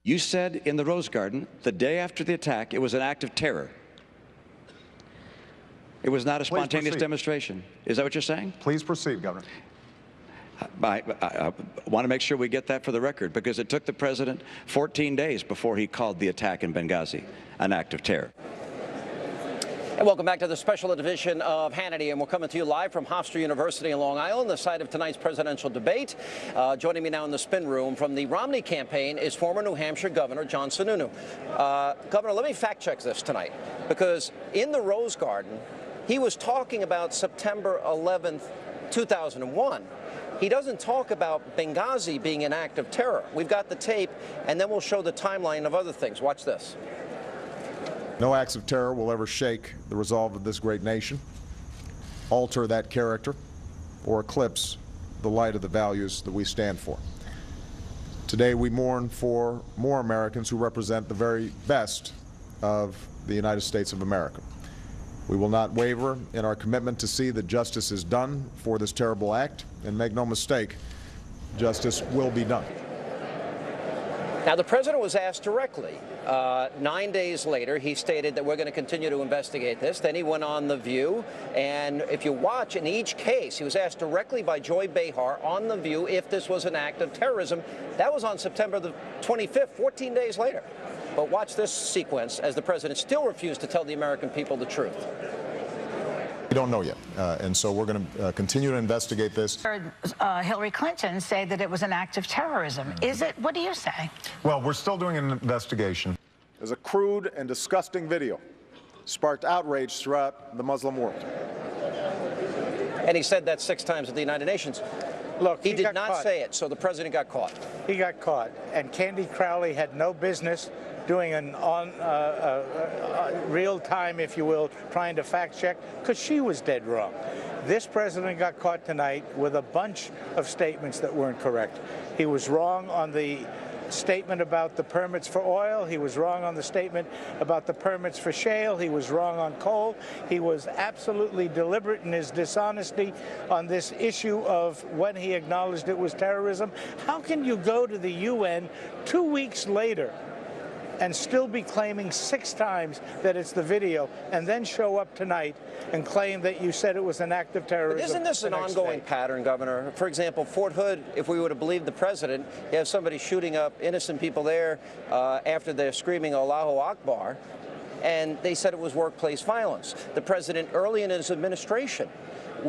You said in the Rose Garden, the day after the attack, it was an act of terror. It was not a spontaneous demonstration. Is that what you're saying? Please proceed, Governor. I want to make sure we get that for the record, because it took the president 14 days before he called the attack in Benghazi an act of terror. And welcome back to the special edition of Hannity, and we're coming to you live from Hofstra University in Long Island, the site of tonight's presidential debate. Joining me now in the spin room from the Romney campaign is former New Hampshire Governor John Sununu. Governor, let me fact check this tonight, because in the Rose Garden, he was talking about September 11th, 2001. He doesn't talk about Benghazi being an act of terror. We've got the tape, and then we'll show the timeline of other things. Watch this. No acts of terror will ever shake the resolve of this great nation, alter that character, or eclipse the light of the values that we stand for. Today we mourn for more Americans who represent the very best of the United States of America. We will not waver in our commitment to see that justice is done for this terrible act, and make no mistake, justice will be done. Now, the president was asked directly. 9 days later, he stated that we're going to continue to investigate this. Then he went on The View, and if you watch, in each case, he was asked directly by Joy Behar on The View if this was an act of terrorism. That was on September the 25th, 14 days later. But watch this sequence as the president still refused to tell the American people the truth. We don't know yet, and so we're going to continue to investigate this. Heard Hillary Clinton say that it was an act of terrorism. Is it? What do you say? Well, we're still doing an investigation. It was a crude and disgusting video. Sparked outrage throughout the Muslim world. And he said that 6 times at the United Nations. Look, he did not say it, so the president got caught. He got caught, and Candy Crowley had no business doing an real time, if you will, trying to fact check, because she was dead wrong. This president got caught tonight with a bunch of statements that weren't correct. He was wrong on the statement about the permits for oil. He was wrong on the statement about the permits for shale. He was wrong on coal. He was absolutely deliberate in his dishonesty on this issue of when he acknowledged it was terrorism. How can you go to the UN 2 weeks later and still be claiming 6 times that it's the video, and then show up tonight and claim that you said it was an act of terrorism? But isn't this an ongoing pattern, Governor? For example, Fort Hood, if we were to believe the president, you have somebody shooting up innocent people there after they're screaming Allahu Akbar, and they said it was workplace violence. The president, early in his administration,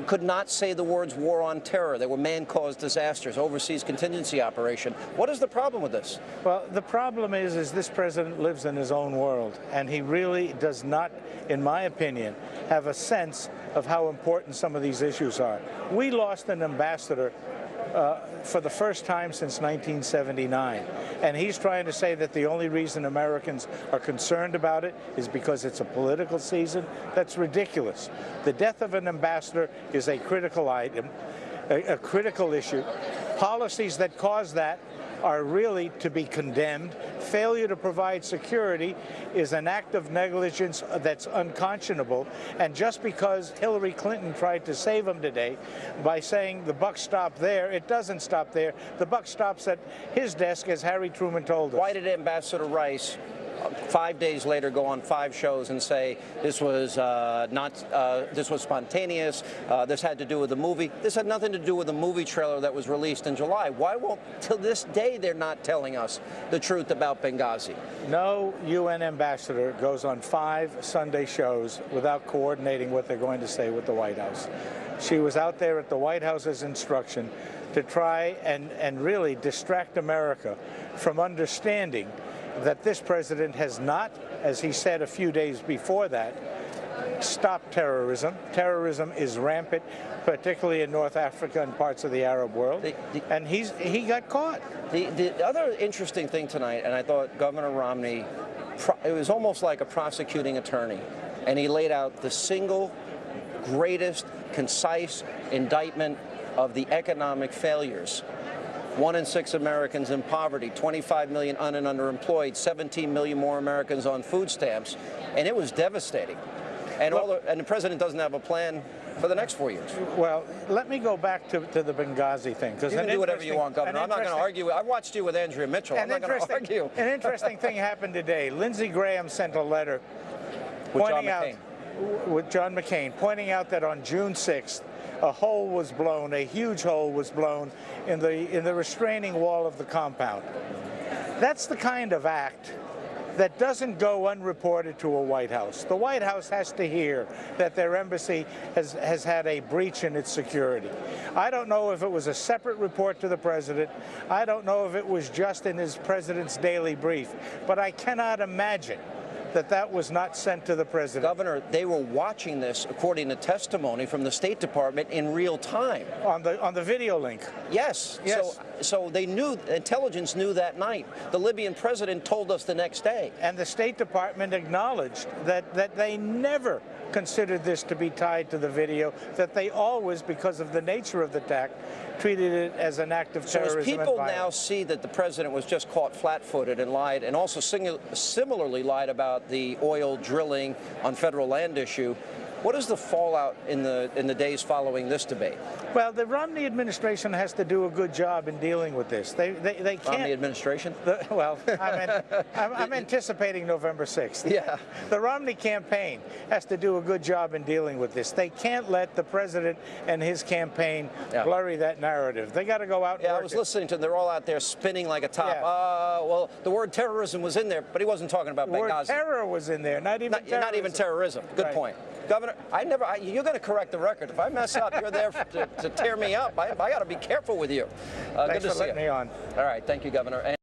could not say the words war on terror. They were man-caused disasters, overseas contingency operation. What is the problem with this? Well, the problem is this president lives in his own world, and he really does not, in my opinion, have a sense of how important some of these issues are. We lost an ambassador for the first time since 1979. And he's trying to say that the only reason Americans are concerned about it is because it's a political season. That's ridiculous. The death of an ambassador is a critical item, a critical issue. Policies that cause that are really to be condemned. Failure to provide security is an act of negligence that's unconscionable. And just because Hillary Clinton tried to save him today by saying the buck stopped there, it doesn't stop there. The buck stops at his desk, as Harry Truman told us. Why did Ambassador Rice 5 days later go on 5 shows and say this was this was spontaneous, this had to do with the movie? This had nothing to do with the movie trailer that was released in July. Why won't, till this day, they're not telling us the truth about Benghazi? No UN ambassador goes on 5 Sunday shows without coordinating what they're going to say with the White House. She was out there at the White House's instruction to try and really distract America from understanding that this president has not, as he said a few days before that, stopped terrorism. Terrorism is rampant, particularly in North Africa and parts of the Arab world, and he got caught. The other interesting thing tonight, and I thought Governor Romney, it was almost like a prosecuting attorney, and he laid out the single greatest, concise indictment of the economic failures. 1 in 6 Americans in poverty, 25 million un- and underemployed, 17 million more Americans on food stamps, and it was devastating. And, the president doesn't have a plan for the next 4 years. Well, let me go back to the Benghazi thing. You can do whatever you want, Governor. I'm not going to argue. I watched you with Andrea Mitchell. I'm not going to argue. An interesting thing happened today. Lindsey Graham sent a letter with John McCain, pointing out that on June 6th, a hole was blown, a huge hole was blown in the restraining wall of the compound. That's the kind of act that doesn't go unreported to a White House. The White House has to hear that their embassy has had a breach in its security. I don't know if it was a separate report to the president. I don't know if it was just in his president's daily brief. But I cannot imagine that was not sent to the president. Governor, they were watching this, according to testimony from the State Department, in real time. On the video link. Yes. Yes. So they knew, intelligence knew that night. The Libyan president told us the next day. And the State Department acknowledged that they never considered this to be tied to the video, that they always, because of the nature of the attack, treated it as an act of terrorism. So as people now see that the president was just caught flat-footed and lied, and also similarly lied about the oil drilling on federal land issue, what is the fallout in the days following this debate? Well, the Romney administration has to do a good job in dealing with this. They can't. Romney administration? I'm anticipating November 6th. Yeah. The Romney campaign has to do a good job in dealing with this. They can't let the president and his campaign blurry that narrative. They got to go out and work I was listening to them. They're all out there spinning like a top. Yeah. Well, the word terrorism was in there, but he wasn't talking about Benghazi. The word terror was in there, not even terrorism. Good point. Governor, you're going to correct the record. If I mess up, you're there to tear me up. I got to be careful with you. Thanks for letting me on. All right. Thank you, Governor.